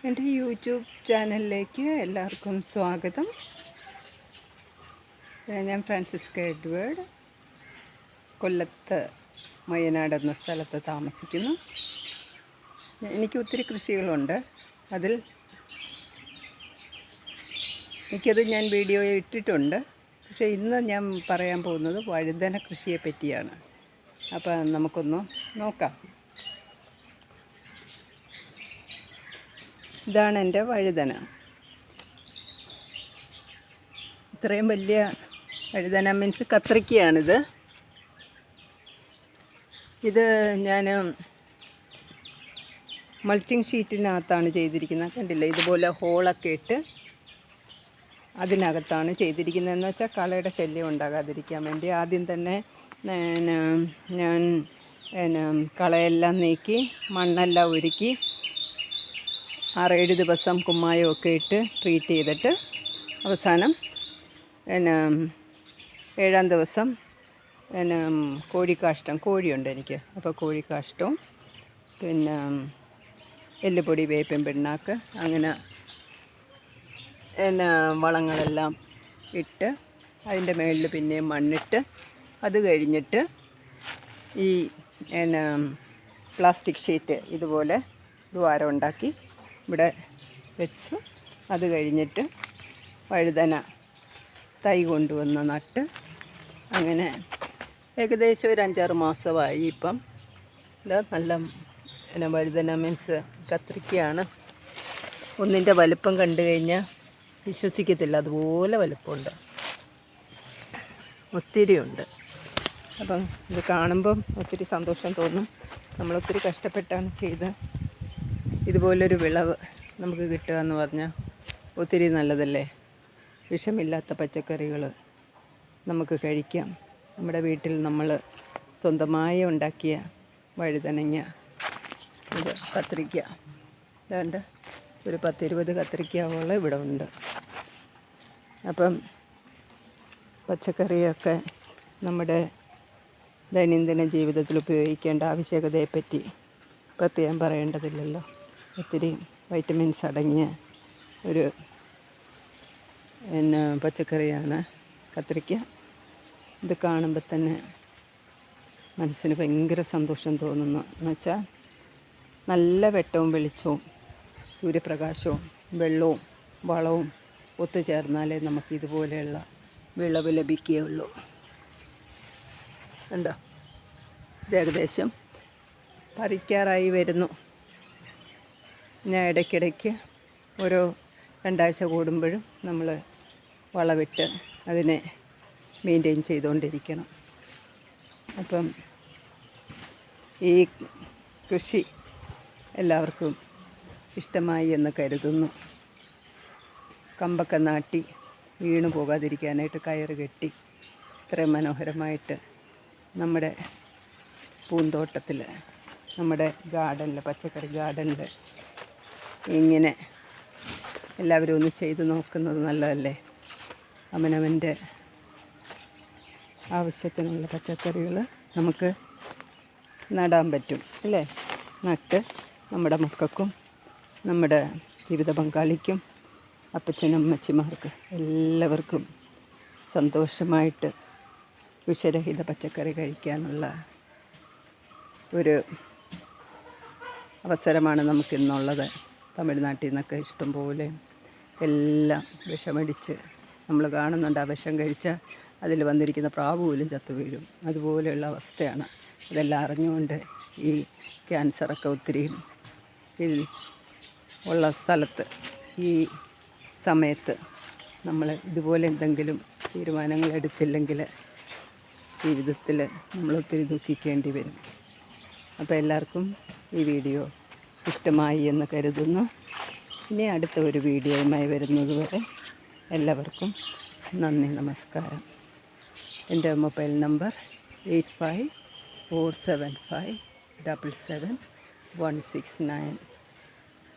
എൻ്റെ യൂട്യൂബ് ചാനലിലേക്ക് എല്ലാവർക്കും സ്വാഗതം. ഞാൻ ഫ്രാൻസിസ്ക എഡ്വേർഡ്, കൊല്ലത്ത് മയ്യനാട് എന്ന സ്ഥലത്ത് താമസിക്കുന്നു. എനിക്ക് ഒത്തിരി കൃഷികളുണ്ട്. എനിക്കത് ഞാൻ വീഡിയോ ഇട്ടിട്ടുണ്ട്. പക്ഷേ ഇന്ന് ഞാൻ പറയാൻ പോകുന്നത് വഴുതന കൃഷിയെ പറ്റിയാണ്. അപ്പം നമുക്കൊന്ന് നോക്കാം. ഇതാണ് എൻ്റെ വഴുതന. ഇത്രയും വലിയ വഴുതന മീൻസ് കത്രിക്കയാണിത്. ഇത് ഞാൻ മൾച്ചിങ് ഷീറ്റിനകത്താണ് ചെയ്തിരിക്കുന്നത്. കണ്ടില്ലേ, ഇതുപോലെ ഹോളൊക്കെ ഇട്ട് അതിനകത്താണ് ചെയ്തിരിക്കുന്നതെന്ന് വെച്ചാൽ കളയുടെ ശല്യം ഉണ്ടാകാതിരിക്കാൻ വേണ്ടി. ആദ്യം തന്നെ ഞാൻ കളയെല്ലാം നീക്കി മണ്ണെല്ലാം ഒരുക്കി 6-7 ദിവസം കുമ്മായമൊക്കെ ഇട്ട് ട്രീറ്റ് ചെയ്തിട്ട് അവസാനം 7-ാം ദിവസം കോഴിക്കാഷ്ടം, കോഴിയുണ്ട് എനിക്ക്, അപ്പോൾ കോഴിക്കാഷ്ടവും പിന്നെ എല്ലുപൊടി, വേപ്പിൻ പിണ്ണാക്ക്, അങ്ങനെ വളങ്ങളെല്ലാം ഇട്ട് അതിൻ്റെ മുകളിൽ പിന്നെയും മണ്ണിട്ട് അത് കഴിഞ്ഞിട്ട് ഈ പ്ലാസ്റ്റിക് ഷീറ്റ് ഇതുപോലെ ദ്വാരം ഉണ്ടാക്കി ഇവിടെ വെച്ചു. അത് കഴിഞ്ഞിട്ട് വഴുതന തൈ കൊണ്ടുവന്ന് നട്ട് അങ്ങനെ ഏകദേശം ഒരു 5-6 മാസമായി. ഇപ്പം ഇത് നല്ല വഴുതന മീൻസ് കത്രിക്കയാണ്. ഒന്നിൻ്റെ വലുപ്പം കണ്ടു കഴിഞ്ഞാൽ വിശ്വസിക്കത്തില്ല, അതുപോലെ വലുപ്പമുണ്ട്, ഒത്തിരിയുണ്ട്. അപ്പം ഇത് കാണുമ്പം ഒത്തിരി സന്തോഷം തോന്നും. നമ്മളൊത്തിരി കഷ്ടപ്പെട്ടാണ് ചെയ്ത് ഇതുപോലൊരു വിളവ് നമുക്ക് കിട്ടുക എന്ന് പറഞ്ഞാൽ ഒത്തിരി നല്ലതല്ലേ. വിഷമില്ലാത്ത പച്ചക്കറികൾ നമുക്ക് കഴിക്കാം. നമ്മുടെ വീട്ടിൽ നമ്മൾ സ്വന്തമായി ഉണ്ടാക്കിയ വഴുതനങ്ങ, ഇത് കത്രിക്ക, ഇതാണ്ട് ഒരു 10-20 കത്രിക്കയോളം ഇവിടെ ഉണ്ട്. അപ്പം പച്ചക്കറിയൊക്കെ നമ്മുടെ ദൈനംദിന ജീവിതത്തിൽ ഉപയോഗിക്കേണ്ട ആവശ്യകതയെപ്പറ്റി പ്രത്യേകം പറയേണ്ടതില്ലല്ലോ. ഒത്തിരി വൈറ്റമിൻസ് അടങ്ങിയ ഒരു പച്ചക്കറിയാണ് കത്രിക്ക. ഇത് കാണുമ്പോൾ തന്നെ മനസ്സിന് ഭയങ്കര സന്തോഷം തോന്നുന്നു. എന്നുവെച്ചാൽ നല്ല വെട്ടവും വെളിച്ചവും സൂര്യപ്രകാശവും വെള്ളവും വളവും ഒത്തുചേർന്നാലേ നമുക്ക് ഇതുപോലെയുള്ള വിളവ് ലഭിക്കുകയുള്ളൂ. ഉണ്ടോ, ഇത് ഏകദേശം പറിക്കാറായി വരുന്നു. ഞാൻ ഇടയ്ക്കിടയ്ക്ക് ഓരോ 2 ആഴ്ച കൂടുമ്പോഴും നമ്മൾ വളമിട്ട് അതിനെ മെയിൻറ്റെയിൻ ചെയ്തുകൊണ്ടിരിക്കണം. അപ്പം ഈ കൃഷി എല്ലാവർക്കും ഇഷ്ടമായി എന്ന് കരുതുന്നു. കമ്പൊക്കെ നാട്ടി വീണു പോകാതിരിക്കാനായിട്ട് കയറ് കെട്ടി ഇത്രയും മനോഹരമായിട്ട് നമ്മുടെ പൂന്തോട്ടത്തിൽ, നമ്മുടെ ഗാർഡനിൽ, പച്ചക്കറി ഗാർഡനിൽ ഇങ്ങനെ എല്ലാവരും ഒന്ന് ചെയ്ത് നോക്കുന്നത് നല്ലതല്ലേ. അവനവൻ്റെ ആവശ്യത്തിനുള്ള പച്ചക്കറികൾ നമുക്ക് നടാൻ പറ്റും അല്ലേ. നട്ട് നമ്മുടെ മക്കൾക്കും നമ്മുടെ ജീവിത പങ്കാളിക്കും അപ്പച്ചനും അമ്മച്ചിമാർക്ക് എല്ലാവർക്കും സന്തോഷമായിട്ട് വിഷരഹിത പച്ചക്കറി കഴിക്കാനുള്ള ഒരു അവസരമാണ് നമുക്കിന്നുള്ളത്. തമിഴ്നാട്ടിൽ നിന്നൊക്കെ ഇഷ്ടംപോലെ എല്ലാം വിഷമടിച്ച് നമ്മൾ കാണുന്നുണ്ട്. ആ വിഷം കഴിച്ചാൽ അതിൽ വന്നിരിക്കുന്ന പ്രാവ് പോലും ചത്തു വീഴും. അതുപോലെയുള്ള അവസ്ഥയാണ്. ഇതെല്ലാം അറിഞ്ഞുകൊണ്ട് ഈ ക്യാൻസറൊക്കെ ഒത്തിരി ഉള്ള സ്ഥലത്ത് ഈ സമയത്ത് നമ്മൾ ഇതുപോലെ എന്തെങ്കിലും തീരുമാനങ്ങൾ എടുത്തില്ലെങ്കിൽ ജീവിതത്തിൽ നമ്മളൊത്തിരി ദുഃഖിക്കേണ്ടി വരും. അപ്പോൾ എല്ലാവർക്കും ഈ വീഡിയോ ഇഷ്ടമായി എന്ന് കരുതുന്നു. ഇനി അടുത്ത ഒരു വീഡിയോയുമായി വരുന്നത് വരെ എല്ലാവർക്കും നന്ദി, നമസ്കാരം. എൻ്റെ മൊബൈൽ നമ്പർ 8547577169.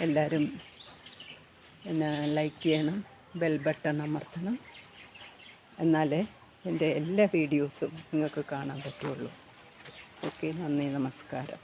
എല്ലാവരും ലൈക്ക് ചെയ്യണം, ബെൽ ബട്ടൺ അമർത്തണം. എന്നാലേ എൻ്റെ എല്ലാ വീഡിയോസും നിങ്ങൾക്ക് കാണാൻ പറ്റുള്ളൂ. ഓക്കെ, നന്ദി, നമസ്കാരം.